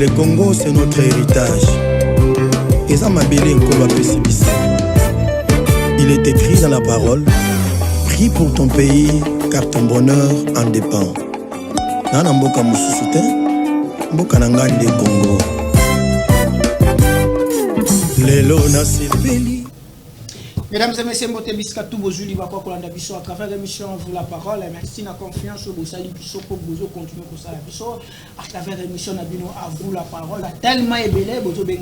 Le Congo, c'est notre héritage. Et ça m'a belé un pessimiste. Il est écrit dans la parole: prie pour ton pays, car ton bonheur en dépend. Nana mboka mususu te, mboka nangande Congo. Lelo na sepeli. Mesdames et messieurs, je suis tout bonjour à travers l'émission Vous la parole. Merci de la confiance au Bossali pour vous continuer pour ça à travers l'émission à Vous la parole. Tellement ébélé, vous avez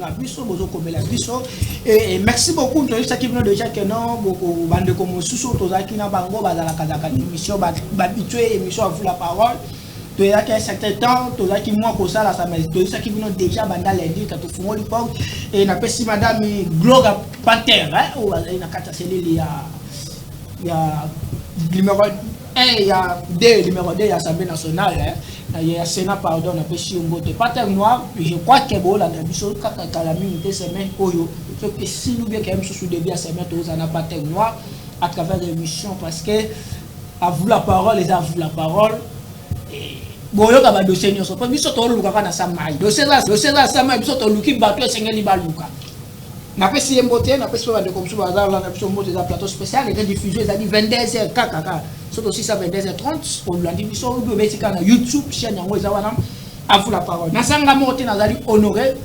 et merci beaucoup de ceux qui viennent déjà que non, beaucoup bande comme sous Tozaki na bango bazala kazaka émission habituée émission à Vous la parole. Il y a un certain temps, tout ça qui moi pour ça là, ça m'a tout ça qui vient déjà bandal lundi quand tu fous l'époque et n'a pas si madame Gloria Panther hein ou il y a quatre cellules il y a numéro 1 il y a 2 numéro 2 il y a Assemblée nationale hein il y a Sénat pardon n'a pas si on vote Panther noir je crois que bon là dans biso kaka la minute semaine oyo sauf que si nous bien quand même sous début à semaine tous on a Panther noir à travers l'émission parce que à vous la parole les à vous la parole boyo ka ba dossier nyonso pa biso to luka kana samai dossier la samai biso to luki bato esengeli baluka na pesi mbote na pesi ba de comme ça bazar la na biso mbote za plateau spécial et diffusé ça dit 22h kaka surtout si ça 22h30 on lundi biso obi betika na YouTube chaîne yango za wana à vous la parole na sanga mote na zali honoré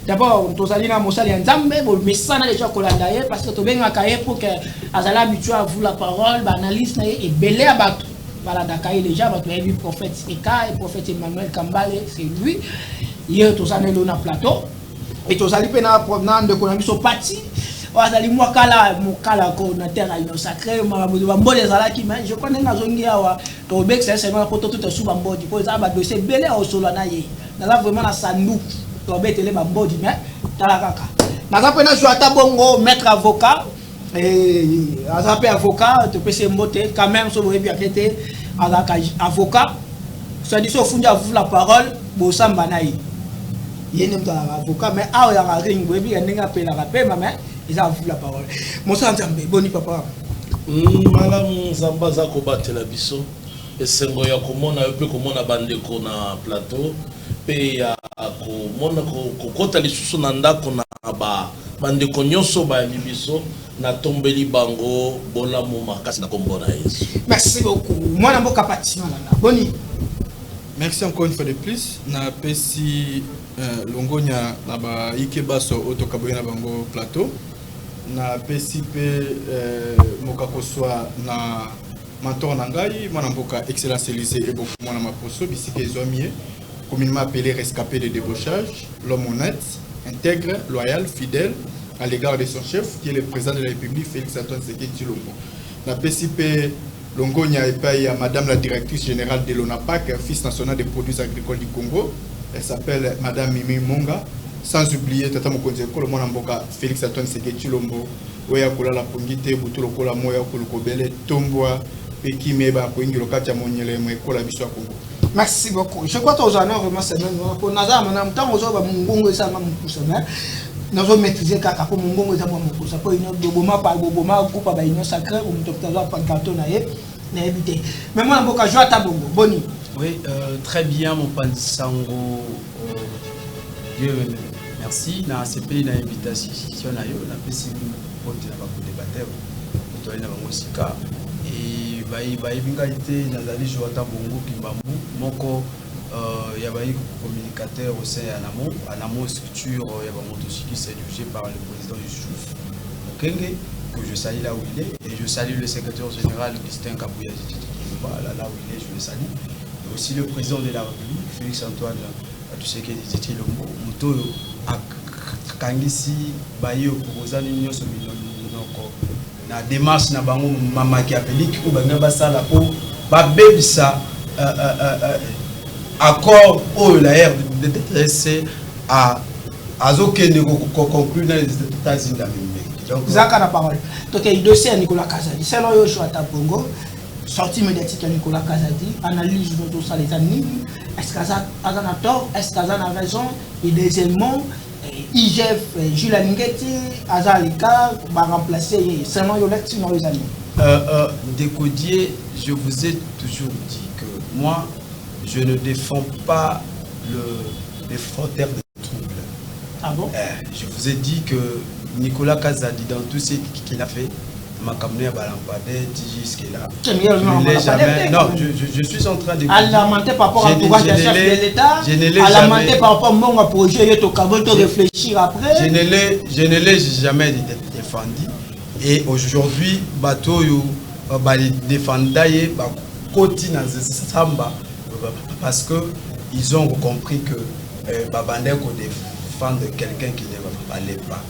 d'abord tozali na mosali ya nzambe bo mesana déjà kolanda ye parce que to benga kaye pour que azala habitué à vous la parole ba analyse na e belé à bato. Voilà, Dakar déjà, votre vu prophète Eka et prophète Emmanuel Kambale, c'est lui. Hier, tous les gens plateau. Et tous les gens provenant de Konami sont partis. Wazali mwakala mukala ko na terre ino sacré marabudu bambole zalaki mais je connais na zongi awa to bek c'est seulement pour tout sous bambodi ko za ba dossier belé au solo na ye. Na la vraiment na sandu to betele bambodi mais tala kaka. Na za pena joata bongo maître avocat. Et à avocat, tu peux se monter quand même sur le bien été avocat. Ça dit au fond de la parole, bon ça m'anaï. Il y a un avocat, mais ah il y a un ring, il y a un appel à la paix, mais ils ont la parole. Mon sang t'aime, boni papa. Madame Zamba zako batela biso. Esengo ya komona pe komona bandeko na plateau. Pe ya komona kokota lisusu na ndako na ba bandeko nyonso ba libiso. Na tombeli bango bola moma kasi na kombona Yesu. Merci beaucoup. Moi na mboka pati na boni. Merci encore une fois de plus na pesi longonya na ba ikeba so otokaboya na bango plateau na pesi pe moka koswa na mentor na ngai mwana mboka excellence Élysée et beaucoup mwana maposo bisike zomié communément appelé rescapé de débauchage, l'homme honnête, intègre, loyal, fidèle à l'égard de son chef, qui est le président de la République, Félix-Antoine Tshisekedi Tshilombo. La PCP Longonia est à Madame la directrice générale de l'ONAPAC, Office national des produits agricoles du Congo. Elle s'appelle Madame Mimi Monga. Sans oublier Tata Mokonzeko, le Mwanamboka, Félix-Antoine Tshisekedi Tshilombo, Oya Kula la Pongite, Buturo Kola Moya Kulukobele, Tomboa, Peki Meba, Koingi Lokatia Monyele, Moekola Biswa Congo. Merci beaucoup. Je crois que aux honneurs vraiment c'est même pour Nazar madame tant aux autres Mungongo ça m'a poussé mais nous avons maîtrisé kaka pour Mungongo ça m'a poussé pour une boboma par boboma coupe ba union sacrée ou mtoptaza pas carton na éviter mais moi mboka joie ta bongo boni. Oui très bien mon pansango Dieu merci na CP na invitation na yo na pesi pour na ba débatteur to ina ba musika et bayi bingalité nazali joie ta bongo kimbambu moko il y a un communicateur au sein à l'AMO structure, il y a un motocycliste dirigé par le président Youssouf Okenge, que je salue là où il est, et je salue le secrétaire général Christian Kabouya, là où il est, je le salue. Et aussi le président de la République, Félix-Antoine Tshisekedi Tshilombo, Muto Kangisi, Bayo, Kozani Nyoso na démarche na bango machiavélique ou banga basala po ba bebisa accord au la RDC à Azokene conclure dans les États-Unis d'Amérique. Donc Zaka la parole. Donc il dossier à Nicolas Kazadi. Selon yo choix ta Bongo, sortie médiatique à Nicolas Kazadi, analyse de tout ça les années. Est-ce qu'Azan a tort, est-ce qu'Azan a raison et deuxièmement IGF Jules Ningeti Azalika va remplacer seulement yo lecture dans les années. Décodier, je vous ai toujours dit que moi je ne défends pas les frontières bon? Je vous ai dit que Nicolas Kazadi, dans tout ce qu'il a fait, m'a amené à Balampadé, jusque-là. Non, je suis en train de... À lamenter par rapport à l'entourage du chef de l'État, à lamenter par rapport à mon projet, il faut réfléchir après. Je ne l'ai jamais défendu. Et aujourd'hui, bateau défendaille côté dans Samba parce que ils ont compris que Babandé qu'on défendre quelqu'un qui ne valait pas.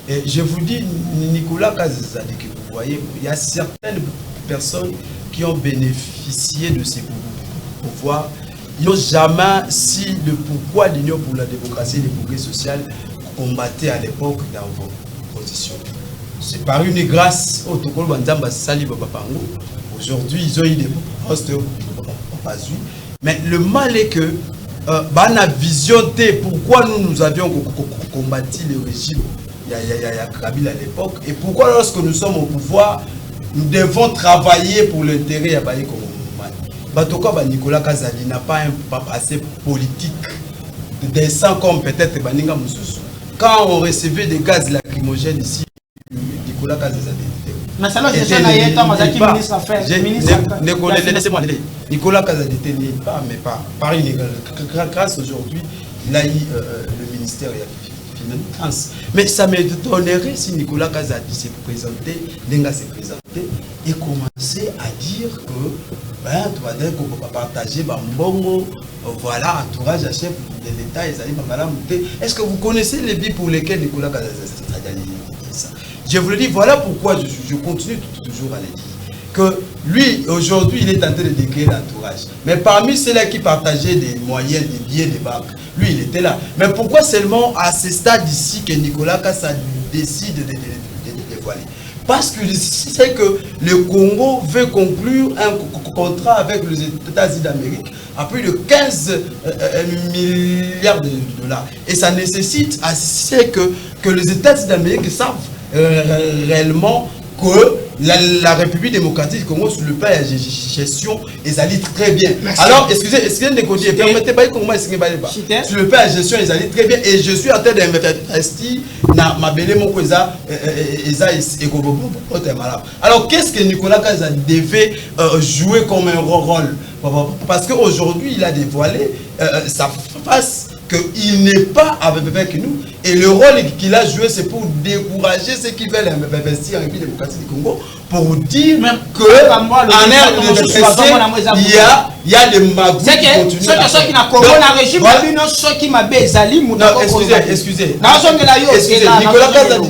Et je vous dis, Nicolas Kazadi, que vous voyez, il y a certaines personnes qui ont bénéficié de ces pouvoirs. Ils n'ont jamais, si le pourquoi l'Union pour la démocratie et le progrès social combattait à l'époque dans vos positions. C'est par une grâce au Tokolo Banzamba Sali Babapango. Aujourd'hui, ils ont eu des postes mais le mal est que la vision de pourquoi nous avions combattu le régime Kabila à l'époque et pourquoi lorsque nous sommes au pouvoir, nous devons travailler pour l'intérêt de Baye Komomani. Nicolas Kazadi n'a pas un passé politique décent comme peut-être Baninga Moussoussou. Quand on recevait des gaz lacrymogènes ici, Nicolas Kazadi mais ça, c'est laissez-moi aller. Nicolas Kazadi n'était pas, mais pas par une grâce aujourd'hui, il a eu le ministère des Finances. Mais ça me donnerait si Nicolas Kazadi s'est présenté, Lenga s'est présenté et commençait à dire que tu vas dire qu'on ne peut pas partager Bambongo, voilà, entourage à chef de l'État, est-ce que vous connaissez les billes pour lesquels Nicolas Kazadi dit ça? Je vous le dis, voilà pourquoi je continue toujours à le dire. Que lui, aujourd'hui, il est en train de décrire l'entourage. Mais parmi ceux-là qui partageaient des moyens, des billets, des banques, lui, il était là. Mais pourquoi seulement à ce stade ici que Nicolas Kassa décide de dévoiler? Parce qu'il sait que le Congo veut conclure un contrat avec les États-Unis d'Amérique à plus de 15 milliards de dollars. Et ça nécessite que les États-Unis d'Amérique savent réellement que la République démocratique du Congo sur le plan de gestion ils allaient très bien. Merci. Alors excusez Ndekodi, permettez pas comment est-ce que sur le plan de gestion ils allaient très bien et je suis en train d'investir dans ma belle mon cousin alors qu'est-ce que Nicolas Kazadi devait jouer comme un rôle parce qu'aujourd'hui il a dévoilé sa face qu'il n'est pas avec nous et le rôle qu'il a joué c'est pour décourager ceux qui veulent investir en République démocratique du Congo pour dire que en air il y a des magouilles qui continuent ceux qui n'ont pas le régime ceux qui m'ont bezali excusez Nicolas Kazadi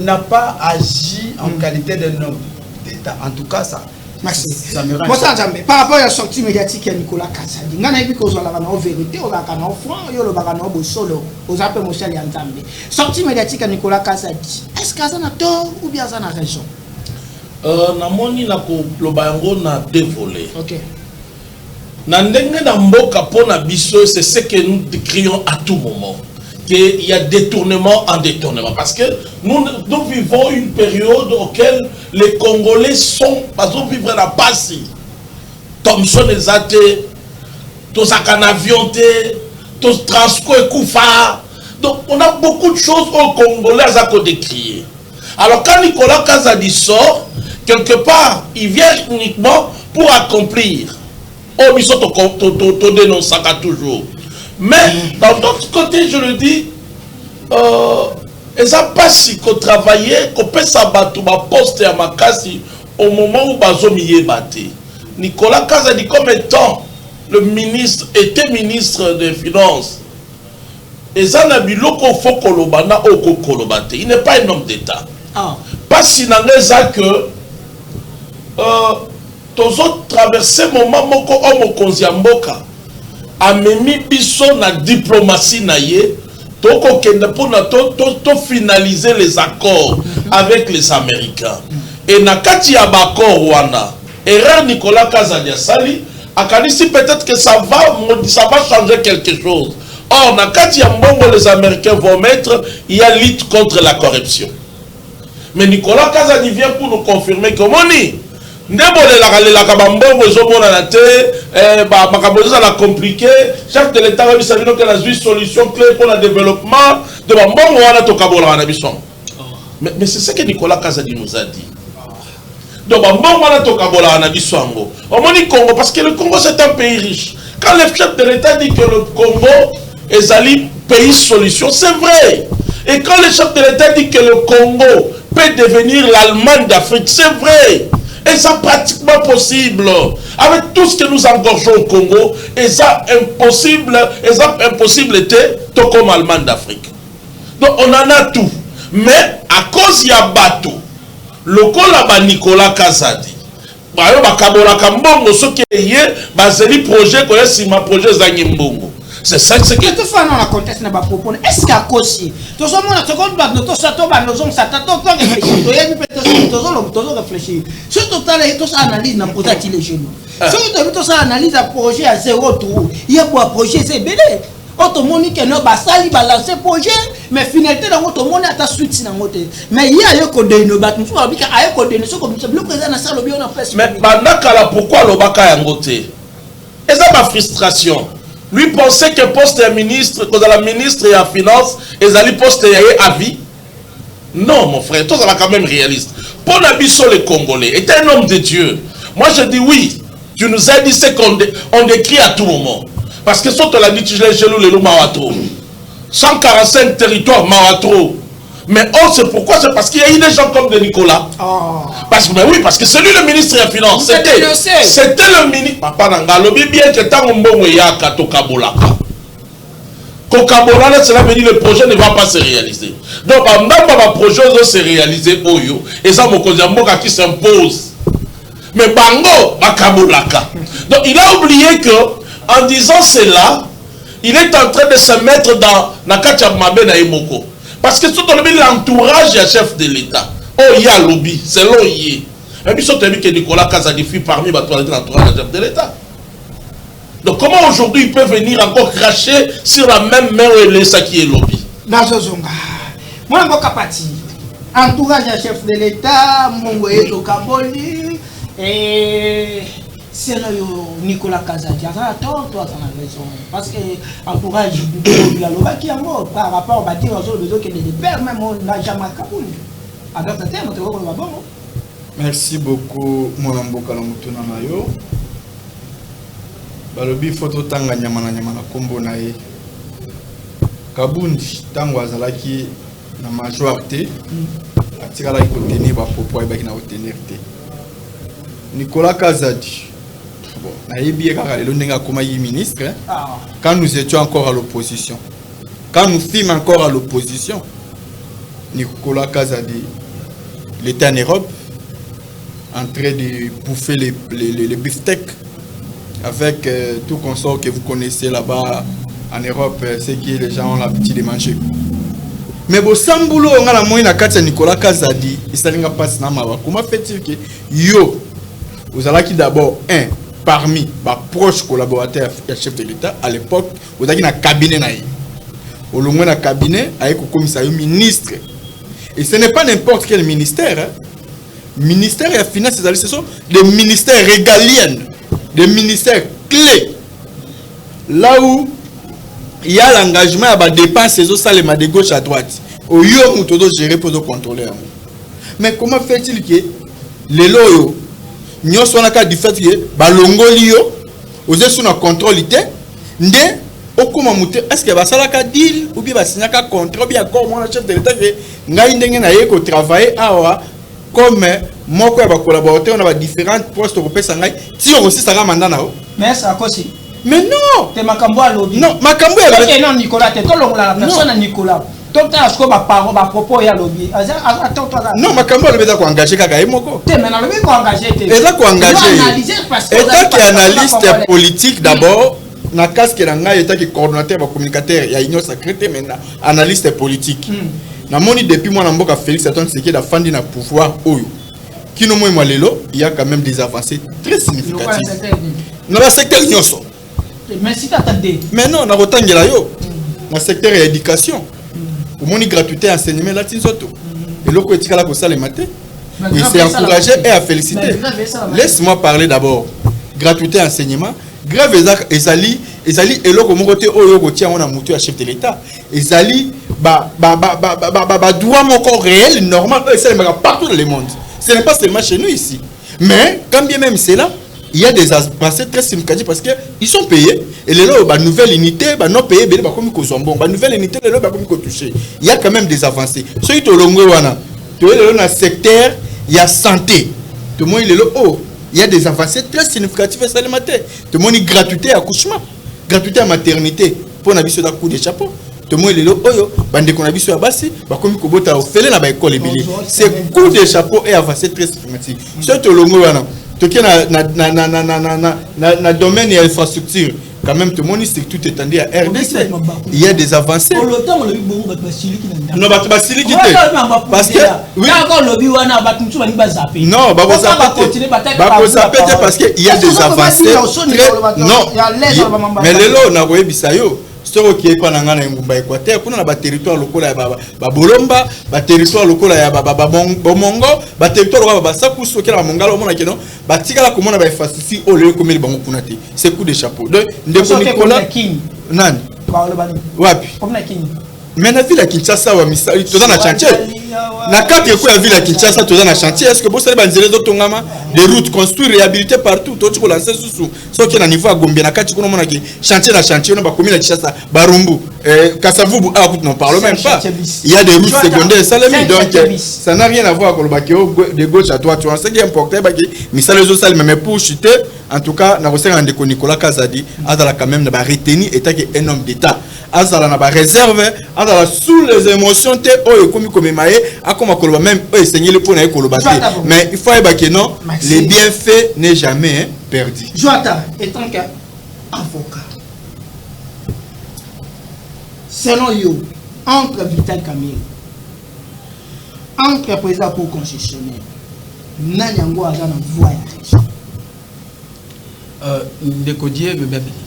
n'a pas agi en qualité d'un homme d'État en tout cas ça. Merci. Par rapport à la sortie médiatique de Nicolas Kazadi, on a vu qu'on a la vérité, on a un enfant, on a un solo, on a un sortie médiatique de Nicolas Kazadi. Est-ce que ça a tort ou bien ça a raison? Namoni na ko lobango na dévolé. OK. Na ndenge na mboka pona biso c'est ce que nous décrions à tout moment. Qu'il y a détournement en détournement. Parce que nous vivons une période auquel les Congolais sont, parce qu'on vivre la passe. Thomson et Zate, tous en avion, tous Transco et Koufa. Donc on a beaucoup de choses aux Congolais à décrire. Alors quand Nicolas Kazadi sort, quelque part, il vient uniquement pour accomplir. Oh, ils sont au dénonçant toujours. Mais d'un autre côté, je le dis, ils n'ont pas si qu'on travaillait, qu'on peut s'abattre ma poste à ma casse au moment où Bazomiye battait. Nicolas Kazadi, comme étant le ministre, était ministre des Finances, et ça n'a pas loko fo kolobana oko kolobate. Il n'est pas un homme d'État. Pas si n'a pas que tous autres traversé moment moko homo konziamboka. Amemi biso na diplomatie na ye toko kende pour na to finaliser les accords avec les Américains et na kati ya bakor wana erreur Nicolas Kazadi asali akanisi peut-être que ça va changer quelque chose. Or na kati ya mbongo les Américains vont mettre il y a lutte contre la corruption. Mais Nicolas Kazadi vient pour nous confirmer que moni Ndebolela kabambongo ezomona na te makaboza la compliqué chef de l'état va biso que la solution clé pour le développement de bambongo wana to kabola na biso. Mais c'est ce que Nicolas Kazadi nous a dit. Donc bambongo wana to kabola na biso ngo. Au Congo parce que le Congo c'est un pays riche. Quand le chef de l'état dit que le Congo est un pays solution, c'est vrai. Et quand le chef de l'état dit que le Congo peut devenir l'Allemagne d'Afrique, c'est vrai. Et ça pratiquement possible. Avec tout ce que nous engorgeons au Congo, et ça impossible était tout comme Allemagne d'Afrique. Donc on en a tout. Mais à cause il y a bateau, le Kolaba Nicolas Kazadi, bayo bakabola kambongo soki eye bazeli projet ko yesima projet za nyimbongo. C'est ça que tout ça dans la contexte n'a pas proposé. Est-ce qu'à cause tout ça mon seconde ba notre sato ba nos hommes ça t'attend pas réfléchir. Toi y peut-être réfléchir. Sur total tout ça analyse n'a pas les genoux. Sur tout ça analyse un projet à zéro trou. Il y a quoi projet c'est belé. Automoni que no ba sali ba lancer projet mais finalité dans automoni ata suite na ngote. Mais il y a yo ko de no ba tu vas bika ayo ko de so comme le président na salo bien en fait. Mais bandakala pourquoi lo baka yangote? Et ça ma frustration. Lui pensait que poste de ministre, que la ministre et la finance, et les postes à vie. Non, mon frère, toi, ça va quand même réaliste. Pour Nabiso le Congolais est un homme de Dieu. Moi, je dis oui. Tu nous as dit ce qu'on décrit à tout moment. Parce que si on l'a dit, tu l'as gelou le loup Mawatro. 145 territoires Mawatro. Mais oh, c'est pourquoi? C'est parce qu'il y a eu des gens comme de Nicolas. Oh. Parce que, mais oui, parce que c'est lui le ministre des Finances. C'était le ministre. Papa Nanga, le bien que tant on bon yaka to kabolaka. Kokabolana, cela veut dire le projet ne va pas se réaliser. Donc, même le projet doit se réaliser au yo. Et ça, mon Kozamboka qui s'impose. Mais Bango, Bakabolaka. Donc, il a oublié que, en disant cela, il est en train de se mettre dans Nakacha Mabe na Imoko. Parce que tout l'entourage du chef de l'État. Oh, il y a lobby, c'est l'eau y est. Et puis, surtout que Nicolas Kazadi fait parmi l'entourage du chef de l'État. Donc, comment aujourd'hui il peut venir encore cracher sur la même main où il est ça qui est lobby? Nazozonga. Moi, je suis entourage du chef de l'État, mon goyeto Kaboli, et c'est Nicolas Kazadi. Attends, toi, ça a raison. Parce que l'entourage du Laloba qui est mort par rapport à dire aux autres que les pères, même on n'a jamais Kaboul. À d'autres termes, on te voit bon. Merci beaucoup, mon amboka la mutuna nayo. Balobi photo tanga nyamana kombo na ye. Kabundi tango azalaki na majorité atikala ko tenir ba propos et ba ki na tenir te. Nicolas Kazadi. Bon, na yebi kaka le ndenge akoma yi ministre quand nous étions encore à l'opposition. Quand nous fûmes encore à l'opposition, Nicolas Kazadi, il était en Europe en train de bouffer les beefsteaks avec tout consort que vous connaissez là-bas en Europe, c'est que les gens ont l'habitude de manger. Mais bon, sans boulot, on a la moyenne à Katia Nicolas Kazadi, il s'est passé dans ma voix. Comment fait-il que yo, vous allez d'abord un parmi les proches collaborateurs du chef de l'État à l'époque, vous avez un cabinet naïf. Au long d'un cabinet avec le commissaire ministre. Et ce n'est pas n'importe quel ministère. Hein. Ministère et finances, ce sont des ministères régaliens, des ministères clés. Là où il y a l'engagement à dépenser ces salles de gauche à droite. Au lieu de gérer pour contrôler. Mais comment fait-il que les loyaux, nous sommes du fait que balongolio, vous êtes sous un contrôle, est-ce que ça va deal ou bien signer un contrat ou bien encore mon chef de l'État que travailler comme moi quoi collaborateur on a différents postes européens si on aussi ça va mandat mais ça aussi mais non c'est Makambo à lobby non Makambo est non Nicolas t'es tout long la personne Nicolas donc tu as ce que ma parole ma propos ya lobby attends toi non Makambo le besoin engager kaka emoko t'es maintenant le besoin engager et là quoi engager et tant qu'analyste politique d'abord na casque na état qui coordonnateur ba communicateur ya union secrète maintenant analyste politique na moni depuis moi na mboka Félix Antoine Tshisekedi a fandi na pouvoir oyo kino moi lelo il y a quand même des avancées très significatives dans le secteur nyonso mais si t'attendais mais non na rotangela yo na secteur éducation au moni gratuité enseignement latin soto et loko etikala ko sala maté Et c'est encouragé et à féliciter. Laisse-moi parler d'abord. Gratuité enseignement. Grève ezali eloko moko te oyo kotia on a mutu à chef de l'État. Ezali droit moko réel normal c'est partout dans le monde. Ce n'est pas seulement chez nous ici. Mais quand bien même c'est là, il y a des avancées très significatives parce que ils sont payés et les lots nouvelle unité non payé bele ba komi ko zombon nouvelle unité les lots ba komi ko toucher. Il y a quand même des avancées. Ceux qui tolongwe wana to le dans secteur il y a santé. Tout le monde il est là oh il y a des avancées très significatives à l'alimentaire. Tout le monde gratuité à accouchement, gratuité à maternité pour nabiso da coup de chapeau. Tout le monde est là oyo bande ko nabiso ya basi ba komi ko bota ofele na ba école ebili. C'est coup de chapeau et avancées très significatives. Ceux tolongwe wana to qui na domaine et infrastructure quand même tout le monde c'est tout étendu à RDC. Il y a des avancées. Non, parce que oui. Non, parce qu'il y a des avancées. Non, mais les lots n'a pas bisayo. Ce qui est pas dans l'Angleterre, Équateur, qu'on a territoire local à Bolomba, territoire local à Bomongo, territoire local à Sakousso, qui est à Mongalo, mon akeno, Tigala, comment on a fait ici au lieu comme il va m'occuper. C'est coup de chapeau. Donc, Nicolas, Nan, Wapi. Mais la ville à Kinshasa, tu es dans la chantier. Na carte que la ville à Kinshasa, tu es dans la chantier. Est-ce que vous savez des routes construites, réhabilitées partout? Tu as lancé sous ce qui est à niveau à Gombe, na carte que nous chantier la chantier, on va commis la Kinshasa, Barumbu, Kassavou, n'en parle même pas. Il y a des routes secondaires, ça donc ça n'a rien à voir avec le bakio de gauche à droite. Tu vois, ce qui est important, mais ça les autres, mais pour chuter, en tout cas, na reçu un déco Nicolas Kazadi, Azala quand même n'a retenu état un homme d'État. Azala n'a pas réserve, Azala sous les émotions, comme maé, a comme à même enseigner le point mais il faut que non, les bienfaits n'est jamais perdu. Joata, étant qu'avocat, selon you, entre Vital Camille, entre le président pour constitutionnel, Nanyango a dans voyage.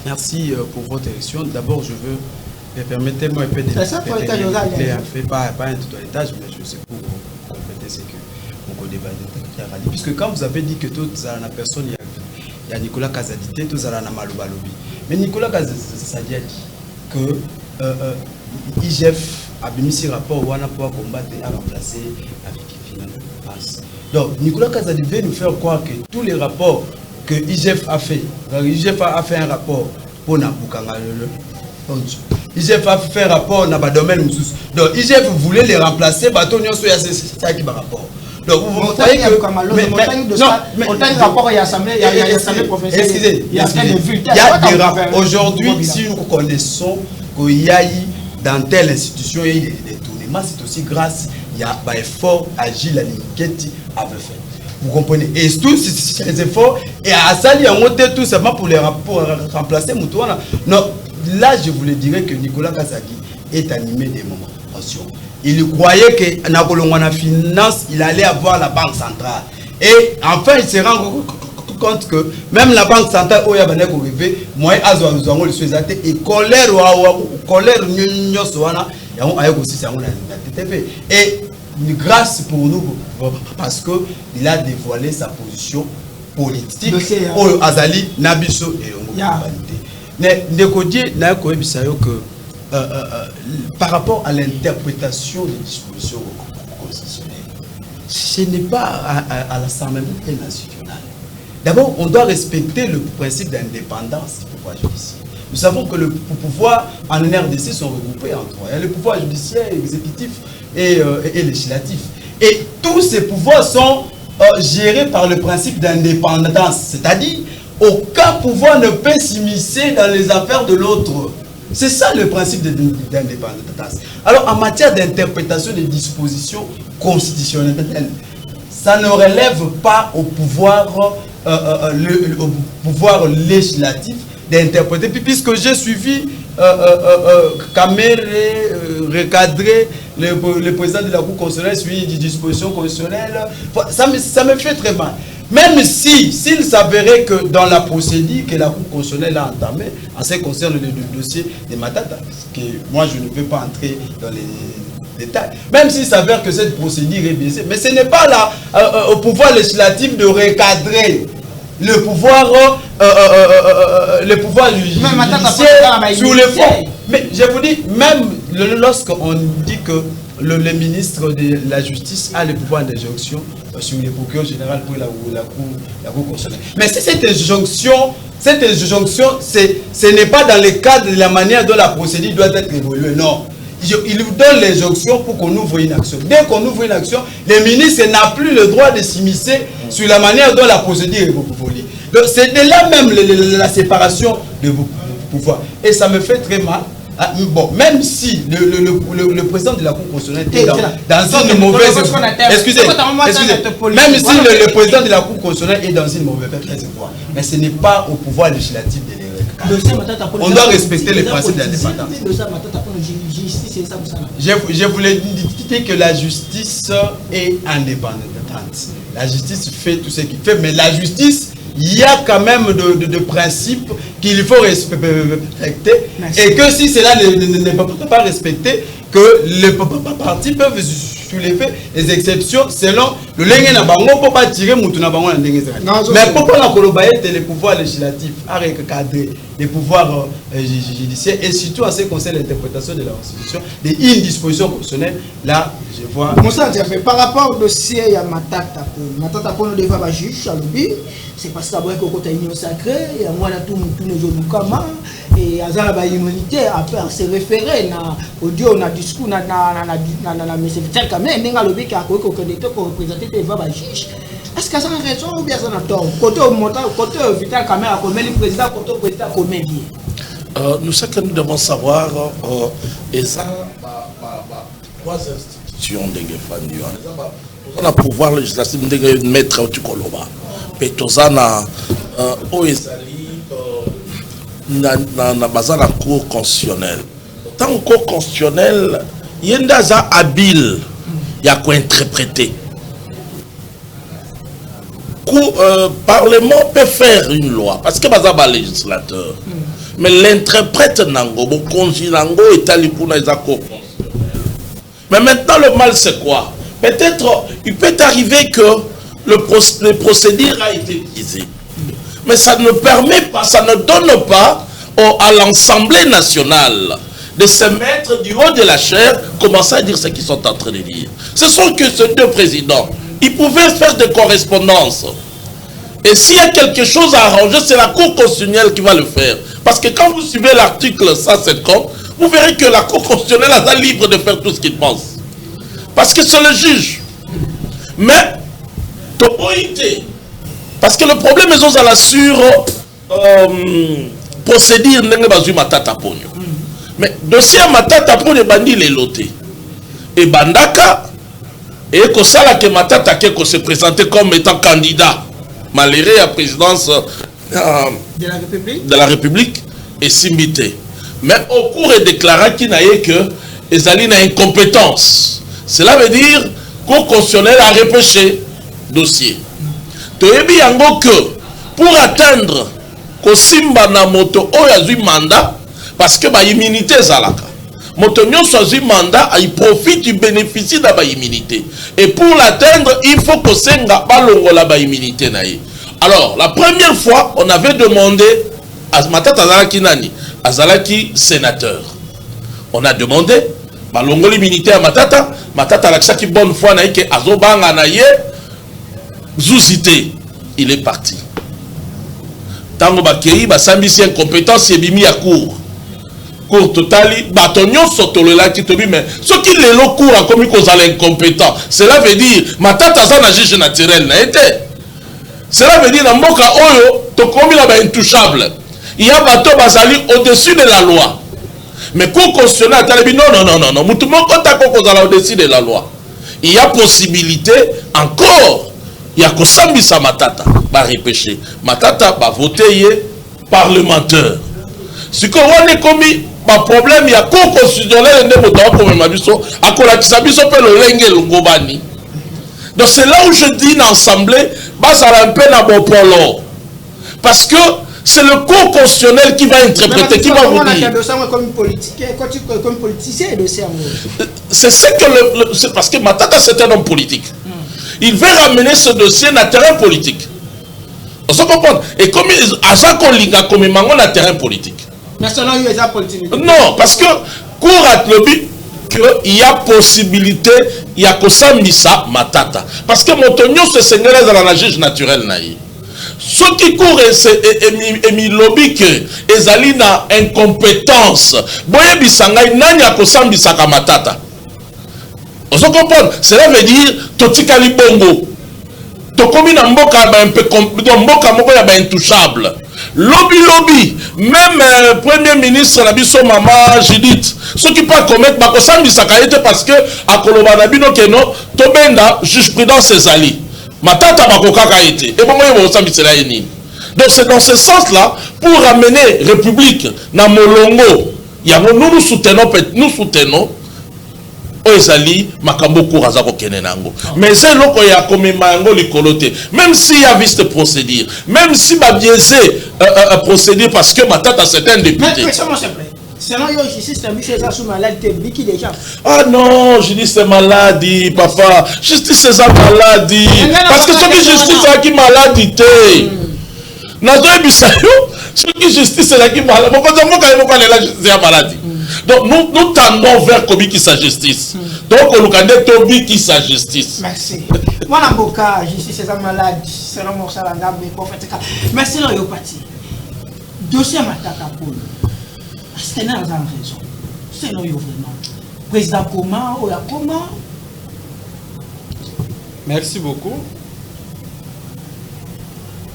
Merci pour votre élection. D'abord, je veux permettez-moi un peu de pas un toilettage, mais je sais pour compléter ce que mon débat dit. Puisque quand vous avez dit que toute la personne, il y a Nicolas Kazadité, tout ça, il Malobalobi. Mais Nicolas Kazadité a dit que IGF a mis ce rapport où on a pour combattre et remplacer avec finance. Donc, Nicolas Kazadité veut nous faire croire que tous les rapports que IGF a fait, IGF a fait un rapport pour Naboukanga. IGF a fait un rapport dans le domaine. Donc, IGF voulait les remplacer, Batonio Soya, c'est ça qui va rapport. Donc, vous voyez que. Il y a des rapports. Aujourd'hui, si nous connaissons qu'il y a eu dans telle institution des détournements, c'est aussi grâce à l'effort agile à l'Inquête avait fait. Vous comprenez? Et tous ces efforts, et à ça, il y a monté tout simplement pour remplacer Moutouana. Non, là, je vous le dirais que Nicolas Kazadi est animé des moments. Il croyait que dans finance, il allait avoir la banque centrale. Et enfin, il se rend compte que même la banque centrale, où il y a des rêvé, moi, nous avons le sujet et colère, et grâce pour nous, parce qu'il a dévoilé sa position politique au Azali, Nabiso et l'humanité. Mais Ndekodié n'a pas que par rapport à l'interprétation des dispositions constitutionnelles, ce n'est pas à l'Assemblée nationale. D'abord, on doit respecter le principe d'indépendance du pouvoir judiciaire. Nous savons que le pouvoir en RDC sont regroupés en trois. Il y a le pouvoir judiciaire, exécutif et législatif. Et tous ces pouvoirs sont gérés par le principe d'indépendance. C'est-à-dire, aucun pouvoir ne peut s'immiscer dans les affaires de l'autre. C'est ça le principe d'indépendance. Alors, en matière d'interprétation des dispositions constitutionnelles, ça ne relève pas au pouvoir, au pouvoir législatif d'interpréter. Puisque j'ai suivi Caméré, recadrer le président de la Cour constitutionnelle, suivi des dispositions constitutionnelles, ça me fait très mal. Même s'il s'avérait que dans la procédure que la Cour constitutionnelle a entamée, en ce qui concerne le dossier des Matata, que moi je ne peux pas entrer détails. Même s'il s'avère que cette procédure est biaisée. Mais ce n'est pas là au pouvoir législatif de recadrer le pouvoir judiciaire sur le fond. Mais je vous dis, même lorsqu'on dit que le ministre de la Justice a le pouvoir d'injonction sur les procureurs généraux pour la Cour constitutionnelle. Mais si cette injonction, ce n'est pas dans le cadre de la manière dont la procédure doit être évoluée, non. Il nous donne l'injonction pour qu'on ouvre une action. Dès qu'on ouvre une action, le ministre n'a plus le droit de s'immiscer sur la manière dont la procédure est évoluée. Donc c'est de là même la séparation de vos pouvoirs. Et ça me fait très mal. Bon, même si le président de la Cour constitutionnelle est dans une mauvaise... Excusez, même si le président de la Cour constitutionnelle est dans une mauvaise voie, mais ce n'est pas au pouvoir législatif de les... On doit respecter les principes de l'indépendance. Je voulais dire que la justice est indépendante. La justice fait tout ce qu'il fait, mais la justice, il y a quand même de principes qu'il faut respecter. Merci. Et que si cela ne peut pas respecter, que les partis peuvent soulever les exceptions selon le lenge na bango pour pas tirer mutu na bango na ndenge zaka. Mais pour pas la kolobaye les pouvoirs législatifs à recadrer les pouvoirs judiciaires et surtout en ce qui concerne l'interprétation de la Constitution, des dispositions constitutionnelles, là je vois. Moussa Diafé, par rapport au dossier ya Matata pour devant la juge à l'obi, c'est parce que d'abord que union sacrée, il y a moi là tout les jours et azala ba immunité après se référer na audio na discours na message quand même ndinga lobi ka ko candidat pour représenter devant la juge. Est-ce que ça a raison ou bien ça a tort? Côté montant, côté Vital Caméra comme le président, côté président comme nous ce que nous devons savoir et ça trois institutions de Gefandi on a pouvoir législatif de mettre au Tukoloba Petozana Oezali na bazana cour constitutionnelle. Tant que cour constitutionnelle yenda za habile ya ko interpréter. Parlement peut faire une loi parce que bazaba législateur. Mais l'interprète nango bon konji nango etali pour na za cour constitutionnelle. Mais maintenant le mal c'est quoi? Peut-être il peut arriver que le procédure a été biaisé. Mais ça ne permet pas, ça ne donne pas à l'Assemblée nationale de se mettre du haut de la chaire, commencer à dire ce qu'ils sont en train de dire. Ce sont que ces deux présidents. Ils pouvaient faire des correspondances. Et s'il y a quelque chose à arranger, c'est la Cour constitutionnelle qui va le faire. Parce que quand vous suivez l'article 150, vous verrez que la Cour constitutionnelle est libre de faire tout ce qu'il pense. Parce que c'est le juge. Mais, parce que le problème est à la sur procédure n'est pas matata ponyo. Mais dossier matata ponyo bandi les lotés. Et bandaka et que ça là que matata que se présenter comme étant candidat malgré la présidence de la République et simbité. Mais au cours est déclaré qu'il n'a eu que Ezali n'a incompétence. Cela veut dire qu'on constitutionnel a repêché dossier. Toyebi yango que pour atteindre ko simba na moto oyo azui mandat parce que ba immunité zalaka moto nyonso azui mandat il profite du bénéfice de ba immunité et pour l'atteindre il faut que senga balongola ba immunité na ye. Alors la première fois on avait demandé à Matata azalaki nani azalaki sénateur, on a demandé balongola immunité à Matata la chaque bonne fois na ke azobanga na ye Zouzité, il est parti. Tango bakei basambisi incompétence et bimi à cour. Cour totali batonyo sotolola ki tobi mais ce qui les lo cour a commis cause à l'incompétent. Cela veut dire matata za na juge naturel na été. Cela veut dire na mboka oyo to komi la ba intouchable. Il y a bato bazali au-dessus de la loi. Mais cour constitutionnelle talibi non mutu moko ta ko cause au-dessus de la loi. Il y a possibilité encore il y a que Sambisa Matata va repêcher. Matata va voter parlementaire. Ce qu'on a commis, pas problème, il y a qu'au constitutionnel de voter comme Mabiso, à Kolakisa Biso peut le lengue le Gobani. Donc c'est là où je dis l'Assemblée, bas à un peu dans mon polo. Parce que c'est le cours constitutionnel qui va interpréter, qui va vous dire. Comme politicien, c'est ce que c'est parce que Matata c'est un homme politique. Il veut ramener ce dossier dans le terrain politique. On se comprend. Et comme Aja Kolinga comme mango dans le terrain politique. Mais selon lui, il y a politique. Non, parce que cours à lobby qu'il y a possibilité, il y a que ça Missa Matata. Parce que Montonio se seigneur dans la juge naturelle naïe. Ce qui court et mi lobby que ezali na incompétence. Boye bisangai nani a que ça Missa Matata. On se comprend. Cela veut dire totikali bongo. Tokomi na mboka ba un peu mboka moko ya ba intouchable. Lobby, même Premier ministre Nabiso Mama Judith, ceux qui peuvent commettre Bakosan Bisakaïte parce que à Kolobanabino Keno, Tobenda, jurisprudence ezali. Matata Bakoka Kaïte. Et bon, donc c'est dans ce sens-là, pour ramener République na Molongo, nous soutenons, Ezali makambo kurazako kenenango mais c'est loko ya komemango likolote même s'il y a vice de procédure même si ba biaisé procédure parce que Matata c'est un député mais selon yo justice c'est ça sous maladie biki déjà ah non je dis c'est maladie papa justice c'est ça maladie parce que ce qui justice c'est qui maladie té nazo bisayo ce qui justice c'est qui maladie pourquoi la justice c'est maladie. Donc nous tendons vers Kobi qui sa justice. Donc on nous connaît Tobi qui sa justice. Merci. Moi la boka justice c'est malade, c'est le morceau la gamme mais prophète. Merci là yo parti. Dossier Matata Paul. C'est là raison. C'est là yo vraiment. Président comment ou la comment? Merci beaucoup.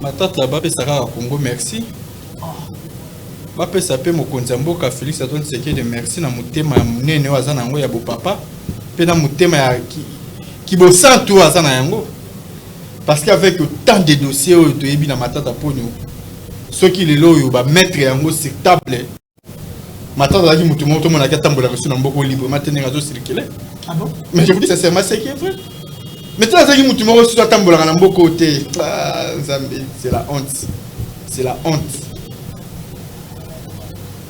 Matata là-bas Sarah Congo merci. Bapesa pe mokonzi mboka Félix Antoine Tshisekedi merci na mutema ya munene waza nango ya bopapa pe na mutema ya ki bo santu waza na yango parce qu'avec autant de dossiers oyo toyebi na Matata Ponyo soki lelo oyo ba mettre yango sur table Matata zaki mutu moto mona ka tambola ko na mboko libre maintenant ngazo circuler. Ah bon? Mais je vous dis ça c'est qui est vrai. Maintenant zaki mutu moko sur tambola na mboko te Zambie c'est la honte. C'est la honte.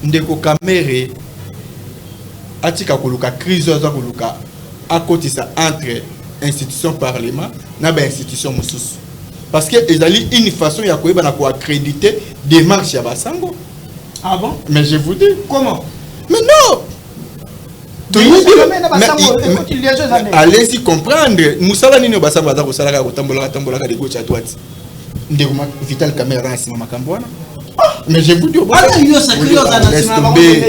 Ndeko Kamere atika koluka crise za koluka akotisa entre institution parlement na ba institution mosusu parce que ezali une façon ya koyeba na ko accréditer démarche ya basango. Ah bon? Mais je vous dis comment? Mais non. Allez-y comprendre musala nini basango baza ko sala ka kotambola ka de gauche à droite. Ndeko Vital Kamere na sima makambo wana. Mais je vous dis au laisse tomber,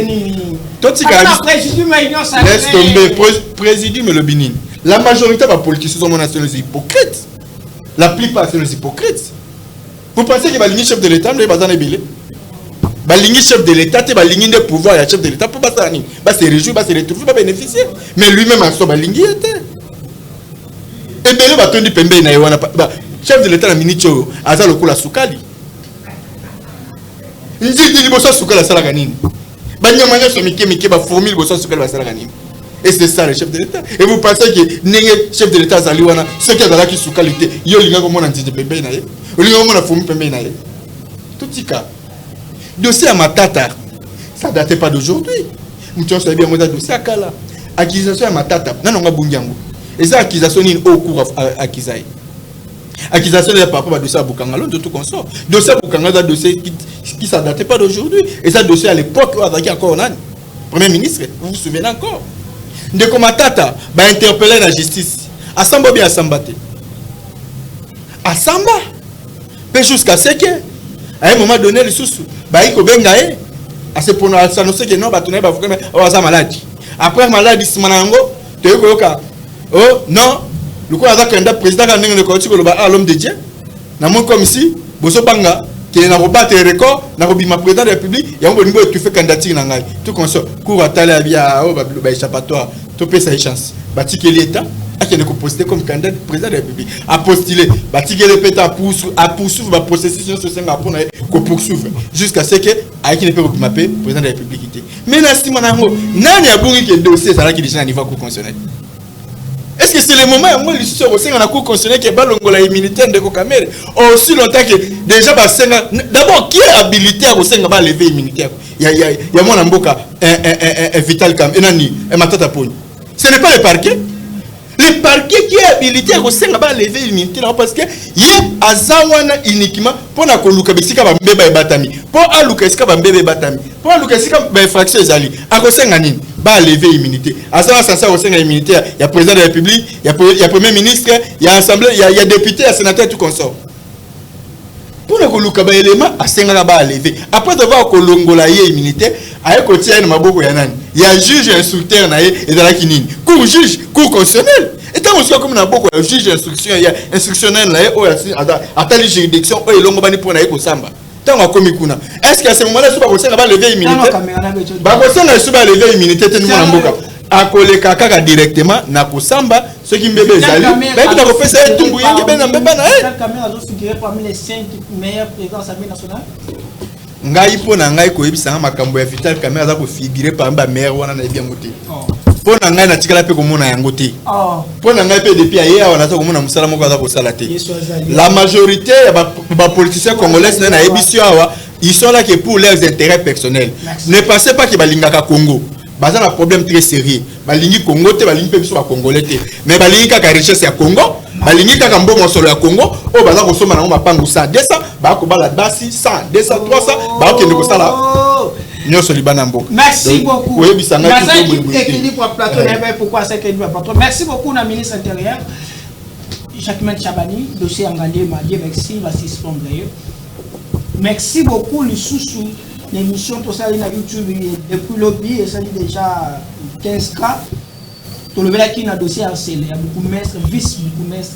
président le Bénin. La majorité des politiciens sont des hypocrites. La plupart sont des hypocrites. Vous pensez que le chef de l'État n'est pas un ébélé? Le chef de l'État, c'est le pouvoir, le chef de l'État, se réjouir, se retrouver, se bénéficier. Mais lui-même, en soi, il était. Et bien, le chef de l'État, le ministre, Azal Okula Soukali. Et c'est ça le chef de l'État. Et vous pensez que le chef de l'État Zaliwana, ce qui a qui sous qualité, il y a un petit peu de naïe, il y a un fourmi pembe naïe. Tout ce cas, dossier à Matata, ça ne date pas d'aujourd'hui. Nous avons bien mon dossier à Kala. Accusation à Matata, non, on a bunyango. Et ça, accusation est au cours à Kizaï. Accusation de papa dossier à Bukangalo de tout consort. Dossier à Bukangalo, dossier qui ne date pas d'aujourd'hui. Et ça dossier à l'époque avec encore un Premier ministre, vous vous souvenez encore. Ndeko Matata va interpeller la justice. Asamba bien Asambate. Asamba. Mais jusqu'à ce que à un moment donné le sous bah il kobengae à ce point à s'annoncer que non bah tourner bah faut maladie. Après maladie simanango te yoka oh non le coup avec un président quand on est côté à l'homme de Dieu na mon comme ici boso banga qui n'a pas battre record na robima président de la République ya ngo niveau tu fais candidature na ngai tout comme ça cour atala bia oh bah échappatoire to pesa chance batiki l'état a qui ne poster comme candidat président de la République a postulé batiki le peta à poursuivre le processus sur Singapour ko poursuivre jusqu'à ce que a qui ne peut robima président de la République mais na si manango nani a bongi que dossier ça là qui déjà niveau constitutionnel Est-ce que c'est le moment où les sous au la cour constitutionnelle qui est balongola immunité de Kokamere aussi longtemps que déjà d'abord qui est habilité à lever immunité? Il y a mon amboka Vital Kam et Matata Pony. Ce n'est pas le parquet. Le parquet qui est habilité à lever l'immunité parce que il y a azawana uniquement pour na koluka bisika ba mbeba batami pour aluka esika ba mbebe batami pour aluka esika ba infraction ezali akosenga nini ba lever immunité azawa sasa kosenga immunité ya président de la République ya premier ministre ya assemblée ya député ya sénateur tout consort pour na koluka ba élément asenga ba lever après devoir kolongola ye immunité aye kotia na maboko ya nani ya juge instructeur na ye ezala kinini cour juge cour constitutionnel et tant aussi comme na boko ya juge instruction ya instructionnel na ye o ya atali juridiction o elongo bani pour na ye ko samba tant akomi kuna est-ce que à ce moment-là soba kosenga ba lever immunité ba kosenga soba lever immunité te na mboka akoleka kaka directement na ko samba ce qui mbebe ezali ba ki na ko pesa etumbu yenge bena mbeba na Vital Kamerhe a figuré parmi les 5 meilleurs présidents de l'Assemblée nationale. ngai pona ngai ko yebisa makambo ya Vital Kamerhe za ko figurer parmi ba maire wana na bien ngote pona ngai na tikala pe ko mona yango te pona ngai pe depuis hier wana za ko mona musala moko za ko sala te la majorité ya ba politiciens congolais na ebisi awa ils sont là que pour leurs intérêts personnels. Ne pensez pas que balingaka Congo baza na problème très sérieux balingi Congo te balingi pe biso ba congolais te mais balingi kaka richesse ya Congo balingi kaka mbongo solo ya Congo o baza ko soma na mapangu 100 200 ba ko bala basi 100 200 300 ba ko ndeko sala nyoso libana mboka. Merci beaucoup. Oui, pourquoi c'est que merci beaucoup na ministre intérieur Jacquemin Chabani dossier engagé Dieu merci va suspendre. Merci beaucoup les sous l'émission tout ça na YouTube depuis lobby et ça dit déjà 15 cas. Tout le là qui na dossier harcelé, il y a beaucoup maître vice beaucoup maître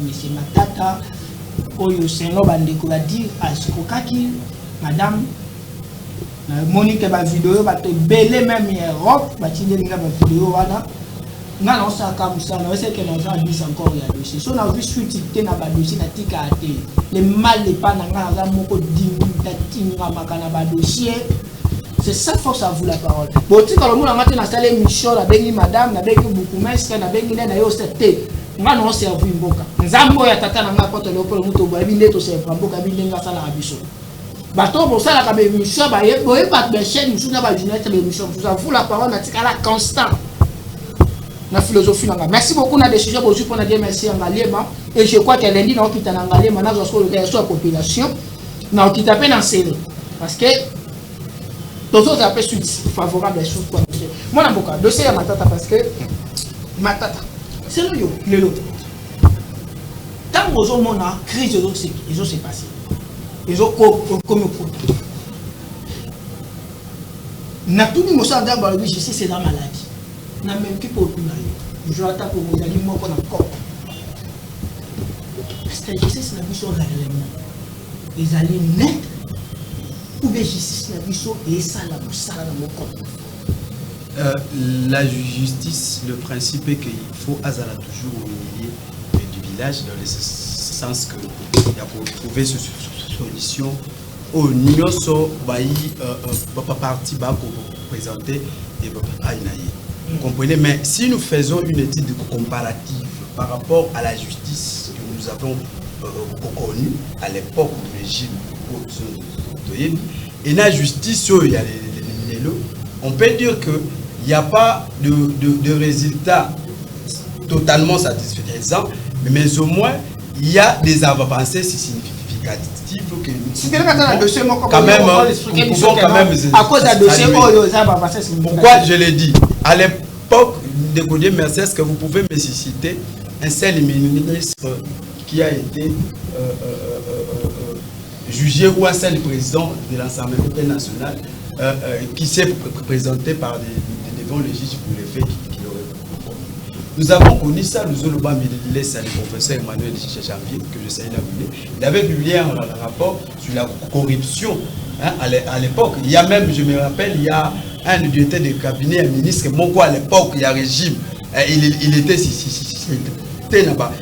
monsieur Matata oyo sengo bandeko ba dire à Skokaki madame Monique ba vidéo ba te belé même Europe ba tindé linga ba vidéo wana nga na ça comme ça na c'est que nous a dit encore il y a dossier so na vu suite na ba dossier na tika ate le mal n'est pas na nga za moko dinga tinga makana ba dossier. C'est ça force à vous la parole. Bon ti quand le monde a maté na salle mission la bengi madame na bengi beaucoup maître na bengi na yo c'était nga no servi mboka nzambo ya tata na nga poto le polo muto ba binde to servi mboka bilenga sala abiso bato bo sala ka be mission ba ye boye ba be chaîne musu na ba journaliste be mission vous avez la parole na tikala constant na philosophie nga. Merci beaucoup na décision pour pour na dire merci en Galema et je crois que lundi na okita na Galema na zo le la population na okita pe na sele parce que tous autres appels sont favorables à choses pour monsieur. Moi, je suis dossier à Matata parce que Matata, c'est le lot. Tant que nous avons une crise, ils ont se passé. Ils ont comme nous avons tout le monde dans le je sais c'est la maladie. Nous avons même qui pour tout le je l'attaque pour vous aller moi encore. Parce que je sais c'est la mission réellement. Les alliés nets. La justice, le principe est qu'il faut Azala toujours au milieu du village, dans le sens que il y a pour trouver une solution au niveau de parti pour présenter et vous comprenez, mais si nous faisons une étude comparative par rapport à la justice que nous avons connue à l'époque du régime et la justice, on peut dire qu'il n'y a pas de résultats totalement satisfaisants, mais au moins il y a des avancées significatives que nous pouvons quand même à cause d'un dossier. Pourquoi je l'ai dit à l'époque de Gaudier Mercedes, est-ce que vous pouvez me citer un seul ministre qui a été jugé ou un seul président de l'Assemblée nationale qui s'est présenté devant le juge pour les faits qu'il aurait commis. Nous avons connu ça, nous avons le professeur Emmanuel Janvier, que je salue la publier. Il avait publié un rapport sur la corruption à l'époque. Il y a même, je me rappelle, il y a un directeur de cabinet, un ministre, Moko à l'époque, il y a régime. Il était là-bas.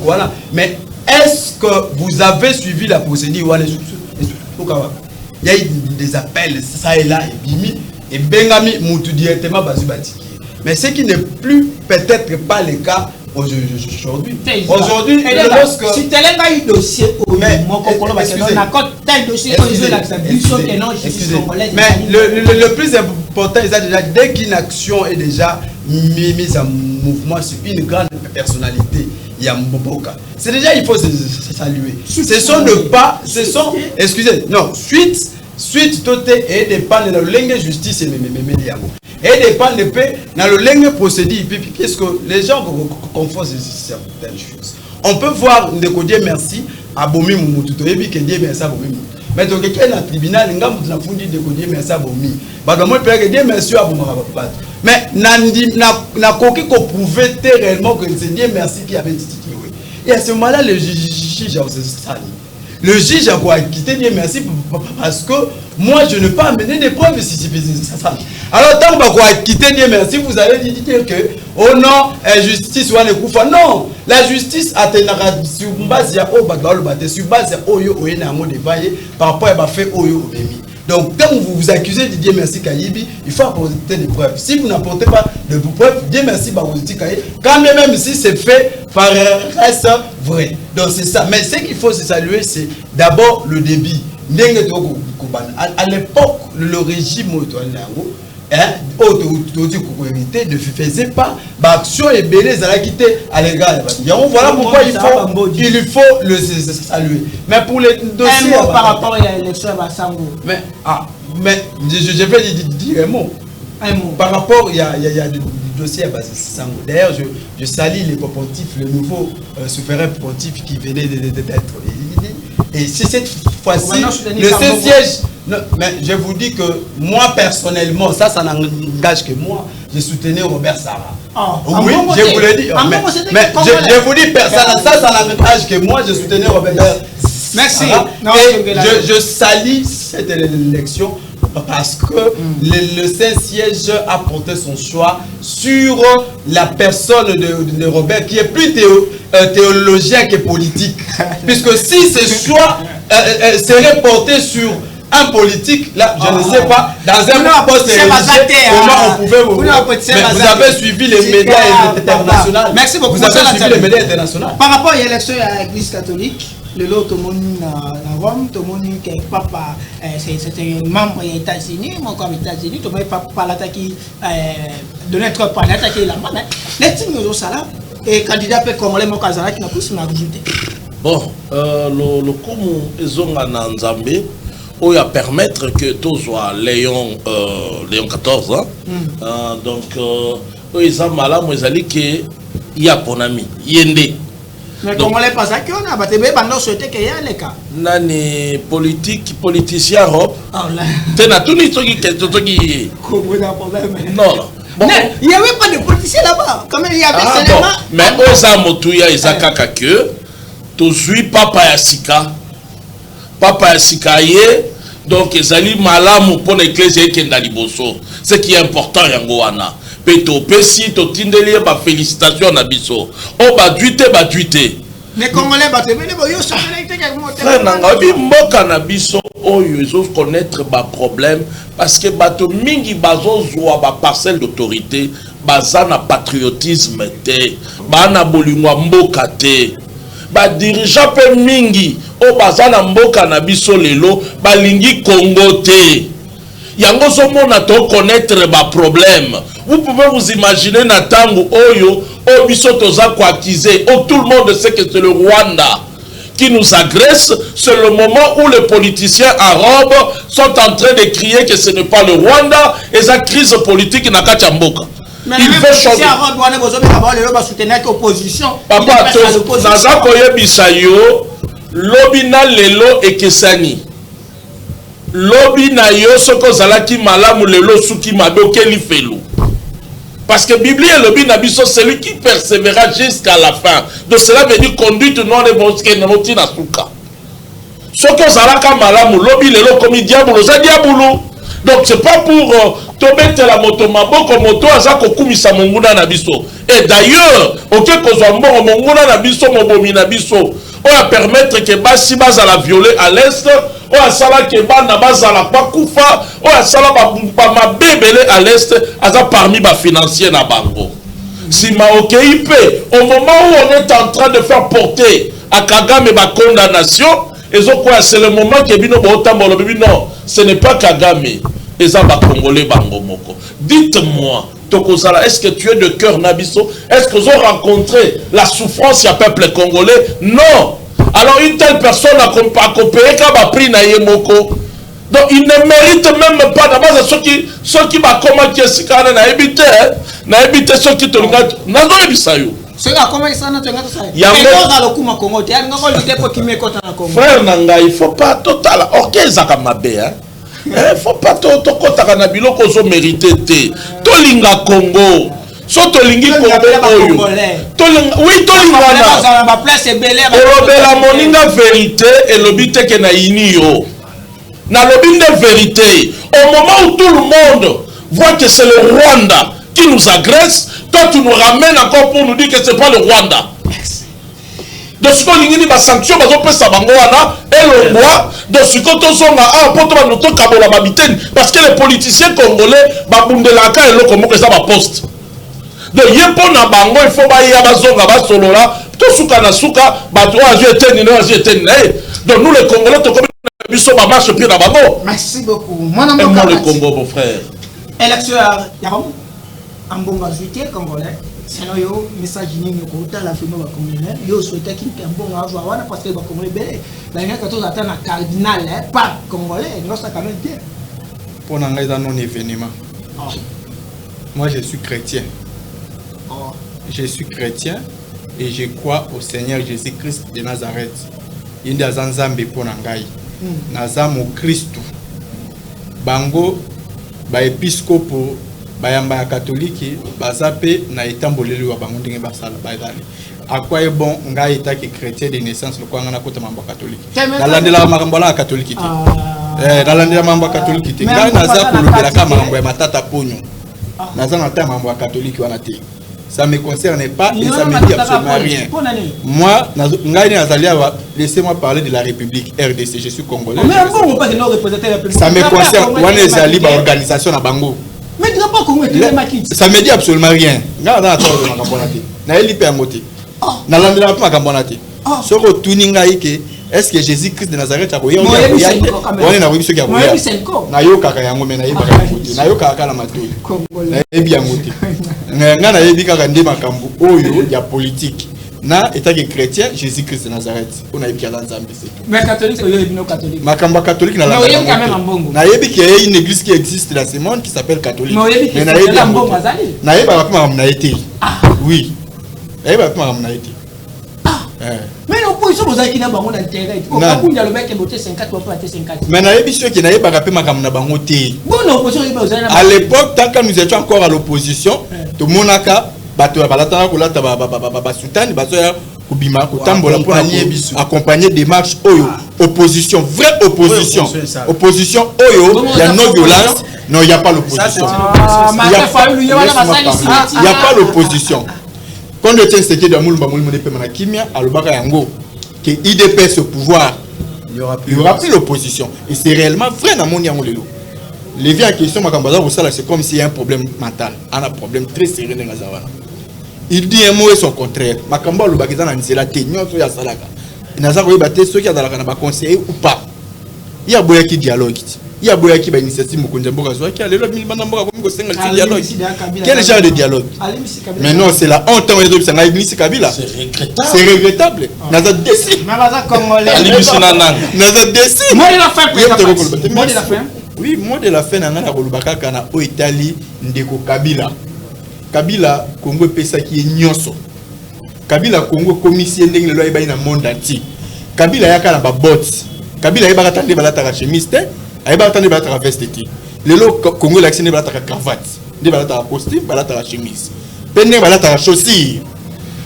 Voilà. Mais est-ce que vous avez suivi la procédure? Il y a eu des appels, ça et là, et Bimi, et Bengami Moutou directement Bazubatiki. Mais ce qui n'est plus peut-être pas le cas aujourd'hui. Aujourd'hui, lorsque... Si tel est un dossier, mais le plus important, c'est déjà dès qu'une action est déjà mise en mouvement sur une grande personnalité, il y a Mboka. C'est déjà, il faut se saluer. Ce sont de pas, ce sont, excusez, non, suite tout et dépend de la langue justice et mes et dépend de paix dans le langue procédure. Qu'est-ce que les gens confondent certaines choses. On peut voir de Dieu merci à Bomi Mumututo et puis que Dieu merci à Bomi Mumututo. Mais donc quelqu'un dans le tribunal, il y a un fundi de Dieu merci à Bomi. Bah donc moi je peux dire merci à Bomi. Mais n'a qu'aucun qu'on prouvait réellement que c'est Dieu merci qui avait dit. Et à ce moment-là, le juge a sali. Le juge a quoi quitter Dieu merci parce que moi je ne peux pas amener des preuves si c'est ça. Alors tant que vous quitter Dieu merci, vous allez dire que oh non, justice ou ne koufa. Non, la justice a sur base ya o bagalo baté sur base ya oyo oyena ngo devaye par rapport à fait oyo obemi. Donc quand vous vous accusez de Dieu merci Kayibi, il faut apporter des preuves. Si vous n'apportez pas de preuves, Dieu merci bah vous dites Kayibi, quand même si c'est fait par reste vrai. Donc c'est ça. Mais ce qu'il faut se saluer, c'est d'abord le débit. À l'époque, le régime ne faisait pas d'action et belé à l'égard. Voilà pourquoi il faut le saluer. Mais pour les dossiers par rapport à l'élection à Sango. Mais je vais dire un mot. Par rapport, il y a des dossiers à Sango. D'ailleurs, je salue les pontifs, le nouveau souverain pontif qui venait d'être. Et si cette fois-ci, le siège, mais je vous dis que moi personnellement, ça n'engage que moi, je soutenais Robert Sarah. Oui, je vous le dis. Mais je vous dis, ça n'engage que moi, je soutenais Robert Sarah. Merci. Et je salue cette élection parce que le Saint-Siège a porté son choix sur la personne de Robert, qui est plus théologien que politique. Puisque si ce choix serait porté sur un politique, là, je ne sais pas, dans un poste comment on pouvait vous... Mais vous avez suivi les médias internationaux. Merci beaucoup. Vous avez suivi les médias internationaux. Par rapport à l'élection à l'Église catholique, le lot tout le monde à Rome, tout le monde qui est papa, c'est un membre des États-Unis, moi comme États-Unis, tout le monde pas l'attaquer de notre part, l'attaquer la main. Les signes de ça là, et candidat peut congolais mon Kazara qui n'a plus m'a ajouté. Bon, le comme ils ont en Nzambé, où il a permettre que tout soit Léon 14 ans, donc ils ont malade, moi ils allaient que il y a pour ami, Yende. Mais comment les pas ça qu'on a battu pendant souhaité qu'il y a les cas. Nani politicien Europe. Tu n'as tout ni qui comment on a problème. Non. Bon, il n'y avait pas de politiciens là-bas. Quand même il y avait seulement. Mais aux Amotouya Isaka que tu suis papa Yasika. Papa Yasika donc ezali malamu pour l'église qui est dans Liboso. Ce qui est important yangoana. Peto pesi to tindeli ba félicitations na biso. O ba duité. Mais congolais ba te bele boyo so connecté avec moi. Frère nanga bi mboka na biso oyo ils connaître ba problème parce que bato mingi bazo zwa ba parcelle d'autorité baza na patriotisme te ba na bolingwa mboka te ba dirigeant pe mingi o baza na mboka na biso lelo balingi Congo te. Yango somona to connaître ba problème. Vous pouvez vous imaginer na tango oyo o biso toza ko accuser. Tout le monde sait que c'est le Rwanda qui nous agresse. C'est le moment où les politiciens arabes sont en train de crier que ce n'est pas le Rwanda et sa crise politique na kati mboka. Il faut changer. Papa, naza koyebisa yo lobina lelo ekesani. Lobi na yo soko zalaki malamu lelo suki mabokeli felu. Parce que Bible et lobi na biso celui qui persévérera jusqu'à la fin. Donc cela veut dire conduite non de bonske na moti na suka. Soko zalaka malamu lobi lelo comme diabolo za diabolo. Donc c'est pas pour tobete la moto maboko moto aza kokumisa monguna na biso. Et d'ailleurs, OK kozwa mbongo monguna na biso mobomi na biso. on va permettre que basi bazala violer à l'est, on va sala que bana bazala pas kufa, on va sala ba mabebele à l'est, aza parmi ba financiers na bango. Si Maokei peut, au moment où on est en train de faire porter à Kagame ma condamnation, c'est le moment que bino botambolo non, ce n'est pas Kagame, ezaba congolais bango moko. Dites-moi, Tokozala, est-ce que tu es de cœur Nabiso? Est-ce que vous avez rencontré la souffrance du peuple congolais? Non. Alors une telle personne a coopéré comme a pris na yemoko. Donc il ne mérite même pas d'abord ceux qui va comment qui est na éviter ceux qui te regardent. Nazo ebisayo. Frère Nanga, il faut pas total. Ok, Zakamabe, hein. Il faut pas tout kota na biloko zo mérité te. Tolinga Congo. So tolingi Congo oyo. Tolinga oui tolinga na place Belair. La moninga vérité et l'obité que na inio. Na l'obité vérité. Au moment où tout le monde voit que c'est le Rwanda qui nous agresse, toi tu nous ramènes encore pour nous dire que c'est pas le Rwanda. De ce qu'on dit, les sanctions, et le roi, de ce qu'on parce que les politiciens congolais, et le comment que ça va poste. De yepona bango, il faut bailler à bazonga, basolola, tout souka na souka, batouage eteni, donc nous les Congolais, nous sommes à marche pied dans bango. Merci beaucoup. Aimons le Congo, mon frère. Élection, Yarom, en bon majorité congolais. Sinon, yo message ni ko tala fimo ba congolais yo souhaite qu'il y ait un bon avoir wana parce que ba congolais belé la ngaka quand on attend un cardinal pas congolais non ça quand même bien pour n'engager dans non événement. Moi je suis chrétien. Je suis chrétien et je crois au Seigneur Jésus-Christ de Nazareth. Il y a Zanzambe pour n'engager. Nazamo Christ. Bango ba épiscopo bayamba catholique bazape na etamboleli wa bango ndenge basala bazali akwa e bon nga eta ki chrétien de naissance le kwanga na kota mambo catholique nalandela makambo la catholique te nalandela mambo catholique te nga naza kolobela ka mambo ya matata ponyo naza na ta mambo catholique wana te ça me concerne pas et ça me dit absolument rien. Moi nga ni nazali awa laissez-moi parler de la République RDC, je suis congolais. Ça me concerne wana ezali ba organisation na bango. Mais tu n'as pas compris, ça me dit absolument rien. Est-ce que Jésus-Christ de Nazareth a dit politique. Na état chrétien Jésus-Christ de Nazareth on a bien l'ensemble c'est tout mais catholique c'est catholique makamba catholique na la na yebi qu'il y a une église qui existe dans ce monde qui s'appelle catholique mais na yebi na yebi ba pama na été oui na yebi ba pama na été mais l'opposition vous avez qui na bango d'intérêt on va kunja le mec qui voté 50 pour voter 50 mais na yebi ceux qui na yebi ba pama na bango té bon l'opposition à l'époque tant que nous étions encore à l'opposition tout monaka bato balata ko lata ba soutane bato ya kubima ko tambola pour accompagner des marches oyo opposition vraie opposition opposition oyo il y a non violence non il y a pas l'opposition il y a pas l'opposition quand le tient ce qui de mulumba mulumba pe mana kimia alobaka yango que IDPS au pouvoir il y aura plus l'opposition et c'est réellement vrai dans mon yango lelo les vies en question makambaza pour ça c'est comme s'il y a un problème mental un problème très sérieux dans la savane. Il dit un mot et son contraire. Makamba le bagizan a nzela te nyonso ya salaka. Naza ko yebate ceux qui a dalaka na ba conseiller ou pas. Il y a boya qui dialogue. Il y a boya qui ba initiative mokonja mboka zo qui a lelo milibanda mboka ko senga dialogue. Quel genre de dialogue? Mais non, c'est la honte on est obligé na Iblis Kabila. C'est regrettable. Naza déci. Naza congolais. Naza déci. Moi de la fin. Moi de la fin. Oui, moi de la fin na ngana ko lubaka kana o Italie ndeko Kabila. Kabila Congo pesa qui est nyonso. Kabila Congo commission ndenge le loi ba na monde entier. Kabila yaka na ba bots. Kabila yeba katande balata ka chemise te, ayeba katande balata ka veste te. Lelo Congo l'accès balata ka cravate, de balata ka costume, balata ka chemise. Pende balata ka chaussure.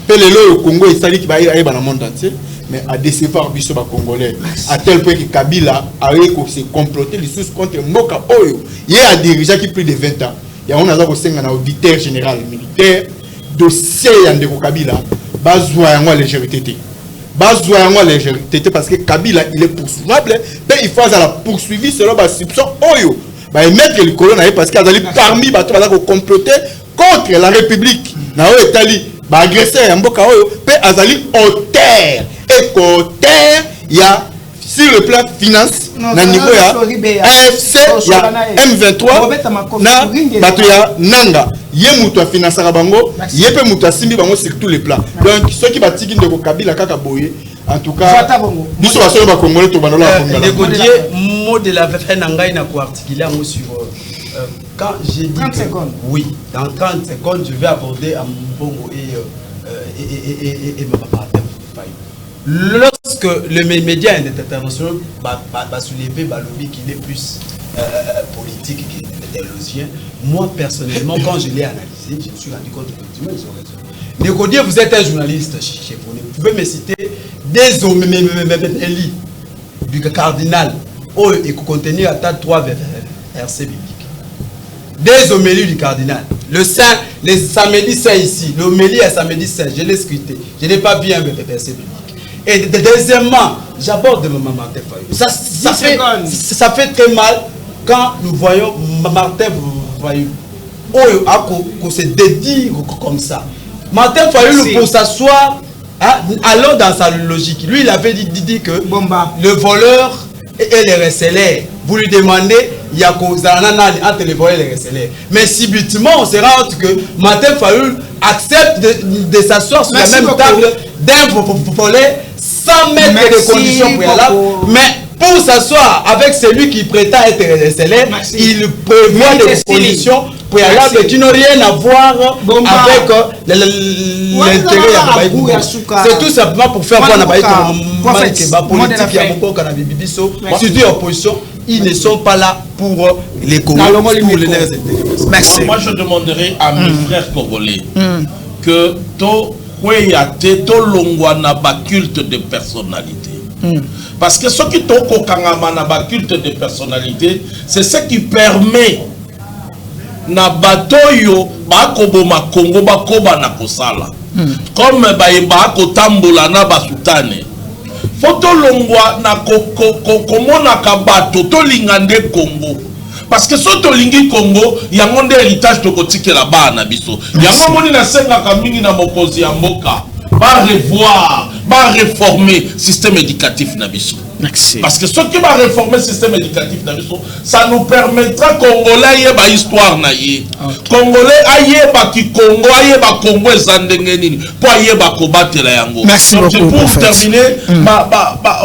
Pe lelo Congo estali ki ba ayeba na monde entier, mais à décevoir biso ba congolais à tel point que Kabila a se comploter les sous contre Mboka Oyo. Il a dirigé qui plus de 20 ans. Il y a un auditeur général militaire dossier Yandeko Kabila bazwa yango légèreté bazwa yango légèreté parce que Kabila il est poursuivable mais il faut la poursuivi selon la soupçon oyo ba mettre le colon parce qu'il a parmi bato baza ko comploter contre la République na o etali ba agresseur ya mboka oyo pe azali auteur et qu'auteur il y a sur le plan finance na niveau ya AFC ya M23 na bato ya nanga ye mutu a financé bango ye pe mutu a simbi bango sur tous les plans donc ceux qui batiki ndeko Kabila kaka boye en tout cas biso ba solo ba congolais to banola ndeko die mot de la fin ngai na ko articuler en sur quand j'ai dit 30 secondes oui dans 30 secondes je vais aborder à Mbongo et ma papa. Lorsque les médias internationaux soulevé le lobby qu'il est plus politique qu'idéologien, moi personnellement, quand je l'ai analysé, je me suis rendu compte qu'effectivement, ils ont raison. Nécodier, vous êtes un journaliste chez vous. Vous pouvez me citer des hommes élits du cardinal et contenir à tas 3 versets bibliques. Des homélies du cardinal. Le saint, les samedi saint ici, l'homélie à samedi saint, je l'ai scruté. Je n'ai pas vu un verset biblique. Et deuxièmement, j'aborde Martin Fayulu. Ça fait très mal quand nous voyons Martin Fayulu qu'on se dédie comme ça. Martin Fayulu, pour s'asseoir, allons dans sa logique. Lui, il avait dit que le voleur et les recelaires, vous lui demandez, il y a entre les voleurs et les recelaires. Mais subitement, on se rend compte que Martin Fayulu accepte de s'asseoir sur la même table d'un voleur sans mettre des conditions préalables. Mais pour s'asseoir avec celui qui prétend être recelaire, il prévoit des conditions préalables qui n'ont rien à voir avec l'intérêt de la. C'est tout simplement pour faire voir la politique qui a beaucoup de surtout l'opposition. Ils ne sont pas là pour les Congolais, pour les intérêts. Merci. Moi, je demanderai à mes frères congolais que to longwa na ba culte de personnalité. Parce que ce qui toko kangama na ba culte de personnalité, c'est ce qui permet na batoyo ba koboma Congo ba koba na kosala. Comme ba ko tambola na basutane. Foto longwa na komona ka bato to lingande Congo. Parce que si tu lingi Congo, il y a un héritage de côté la bas na biso. Il y a un monde na senga kamini na mokozi ya mboka. Va revoir, va réformer le système éducatif na biso. Merci. Parce que ce qui va réformer le système éducatif na biso, ça nous permettra Congolais yé ba histoire na yé. Congolais ayé ba ki Congo ayé ba Congo ezandenge nini. Po ayé ba kobatela la yango. Merci beaucoup. Pour terminer,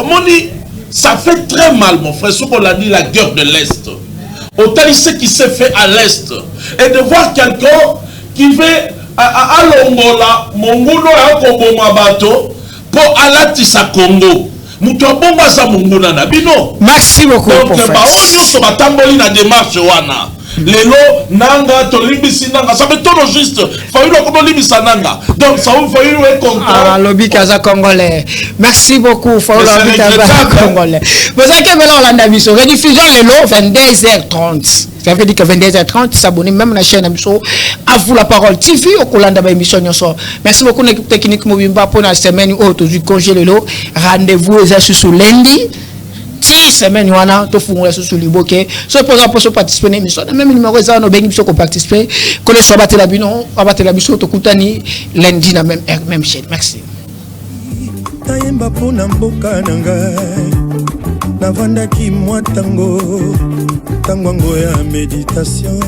moni, ça fait très mal mon frère, ce qu'on a dit la guerre de l'Est. Autant ce qui s'est fait à l'Est et de voir quelqu'un qui veut à Longola, Mongono et Koboma Bato pour alatisa Congo. Mutuabomba sa Mongona na bino. Merci beaucoup. Donc, on va tamboli na démarche wana. Lelo nanga to limbisi nanga ça fait tout juste Fayulu ko limbisa nanga donc ça vous Fayulu est content lobby kaza congolais merci beaucoup Fayulu lobby kaza congolais vous avez que maintenant Olanda biso rediffusion lelo 22h30 ça veut dire que 22h30 s'abonner même la chaîne biso à vous la parole TV au Kolanda ba émission nyonso merci beaucoup l'équipe technique Mobimba pour la semaine où tu congé lelo rendez-vous sur lundi semaine wana to fungula sur liboke so pour participer à l'émission même numéro ça no bengi biso ko participer ko le so batela bino abatela biso to kutani lundi na même chaîne merci tayemba pona mboka nanga navanda ki mwa tango ya méditation